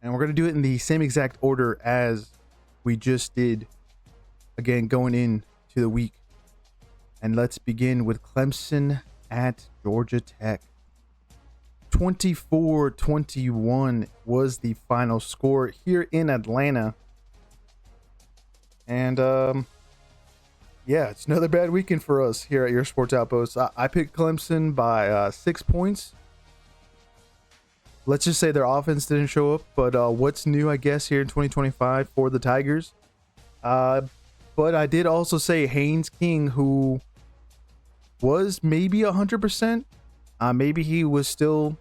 And we're going to do it in the same exact order as we just did, again, going into the week. And let's begin with Clemson at Georgia Tech. 24-21 was the final score here in Atlanta. And yeah, it's another bad weekend for us here at Your Sports Outpost. I picked Clemson by 6 points. Let's just say their offense didn't show up, but what's new, I guess, here in 2025 for the Tigers? But I did also say Haynes King, who was maybe 100%. Maybe he was still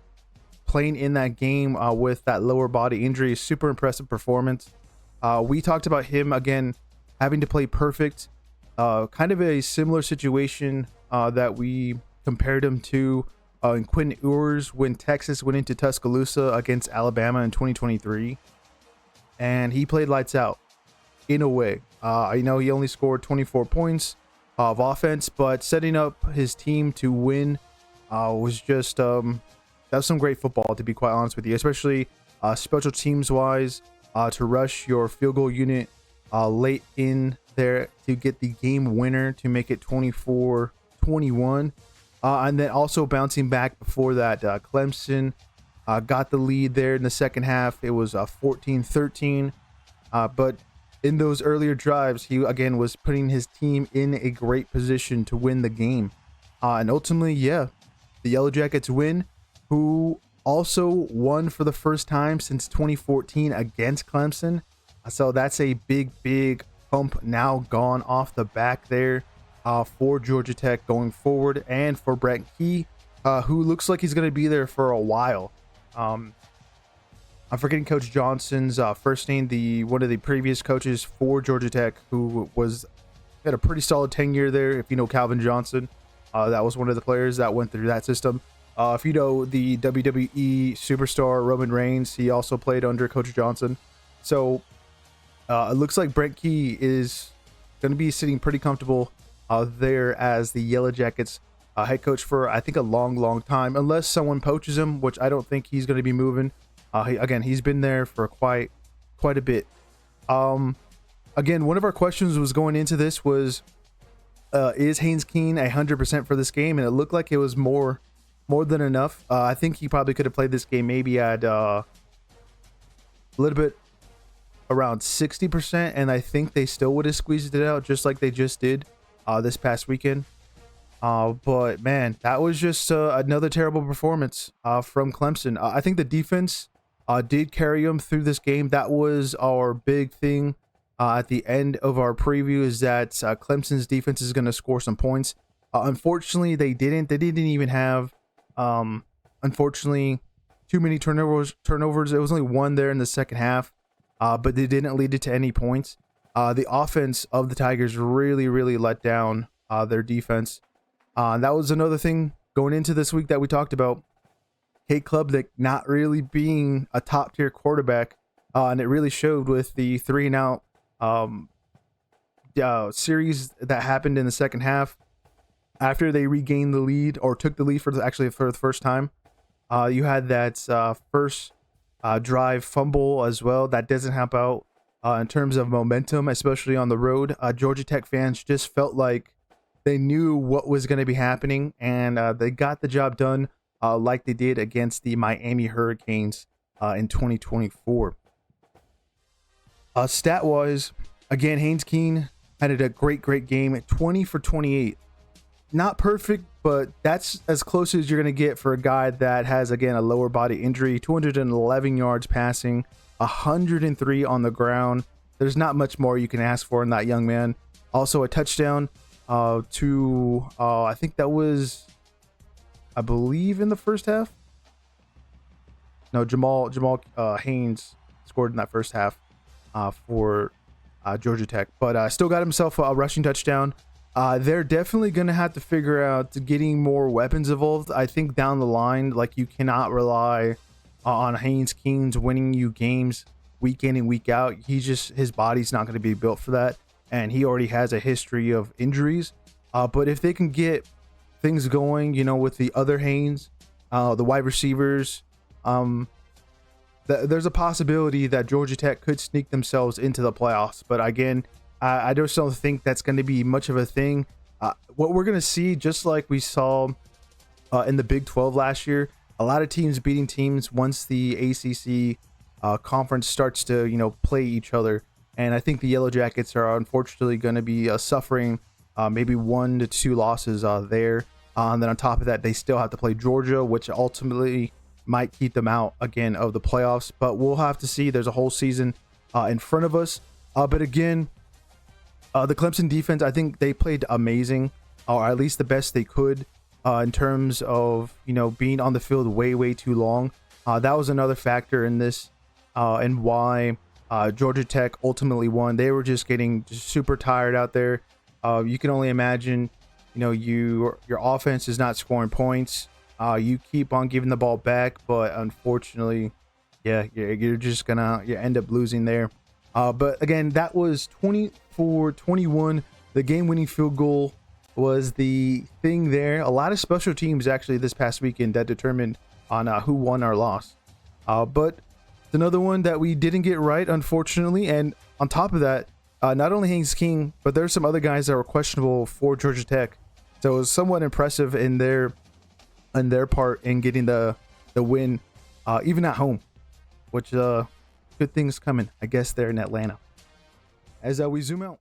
playing in that game with that lower body injury. Super impressive performance. We talked about him, again, having to play perfect. Kind of a similar situation that we compared him to in Quinn Ewers when Texas went into Tuscaloosa against Alabama in 2023. And he played lights out in a way. I know he only scored 24 points of offense, but setting up his team to win was just that was some great football, to be quite honest with you, especially special teams wise, to rush your field goal unit late in there to get the game winner to make it 24-21. And then also bouncing back before that, Clemson got the lead there in the second half. It was 14-13. But in those earlier drives, he again was putting his team in a great position to win the game. And ultimately, yeah, the Yellow Jackets win, who also won for the first time since 2014 against Clemson. So that's a big hump now gone off the back there for Georgia Tech going forward, and for Brett Key, who looks like he's going to be there for a while. I'm forgetting Coach Johnson's first name, one of the previous coaches for Georgia Tech, who had a pretty solid tenure there. If you know Calvin Johnson, that was one of the players that went through that system. If you know the WWE superstar Roman Reigns, he also played under Coach Johnson. So it looks like Brent Key is going to be sitting pretty comfortable there as the Yellow Jackets head coach for, I think, a long time, unless someone poaches him, which I don't think he's going to be moving. He's been there for quite a bit. Again, one of our questions was going into this was, is Haynes King 100% for this game? And it looked like it was more than enough. I think he probably could have played this game maybe at a little bit around 60%, and I think they still would have squeezed it out just like they just did this past weekend. But man, that was just another terrible performance from Clemson. I think the defense did carry them through this game. That was our big thing at the end of our preview, is that Clemson's defense is going to score some points. Unfortunately, they didn't. They didn't even have, unfortunately, too many turnovers. There was only one there in the second half, but they didn't lead it to any points. The offense of the Tigers really let down their defense. That was another thing going into this week that we talked about. Kate Klubnik not really being a top tier quarterback, and it really showed with the 3-and-out series that happened in the second half. After they regained the lead, or took the lead for the first time, you had that first drive fumble as well. That doesn't help out in terms of momentum, especially on the road. Georgia Tech fans just felt like they knew what was going to be happening, and they got the job done like they did against the Miami Hurricanes in 2024. Stat-wise, again, Haynes King had a great game at 20 for 28. Not perfect, but that's as close as you're going to get for a guy that has, again, a lower body injury. 211 yards passing, 103 on the ground. There's not much more you can ask for in that young man. Also a touchdown to I think that was, I believe, in the first half. No, Jamal Haynes scored in that first half for Georgia Tech, but still got himself a rushing touchdown. They're definitely going to have to figure out getting more weapons involved. I think down the line, like, you cannot rely on Haynes King's winning you games week in and week out. His body's not going to be built for that, and he already has a history of injuries. But if they can get things going, with the other Haynes, the wide receivers, there's a possibility that Georgia Tech could sneak themselves into the playoffs. But again, I just don't think that's going to be much of a thing. What we're going to see, just like we saw in the Big 12 last year, a lot of teams beating teams once the ACC conference starts to, play each other. And I think the Yellow Jackets are unfortunately going to be suffering maybe 1 to 2 losses there. And then on top of that, they still have to play Georgia, which ultimately might keep them out again of the playoffs. But we'll have to see. There's a whole season in front of us. But again, the Clemson defense, I think they played amazing, or at least the best they could in terms of, being on the field way too long. That was another factor in this and why Georgia Tech ultimately won. They were just getting super tired out there. You can only imagine, your offense is not scoring points. You keep on giving the ball back, but unfortunately, you're just gonna end up losing there. But again, that was 24-21. The game-winning field goal was the thing there. A lot of special teams actually this past weekend that determined on who won or lost. But it's another one that we didn't get right, unfortunately. And on top of that, not only Haynes King, but there's some other guys that were questionable for Georgia Tech. So it was somewhat impressive in their part in getting the win, even at home, which good things coming, I guess, there in Atlanta. As we zoom out.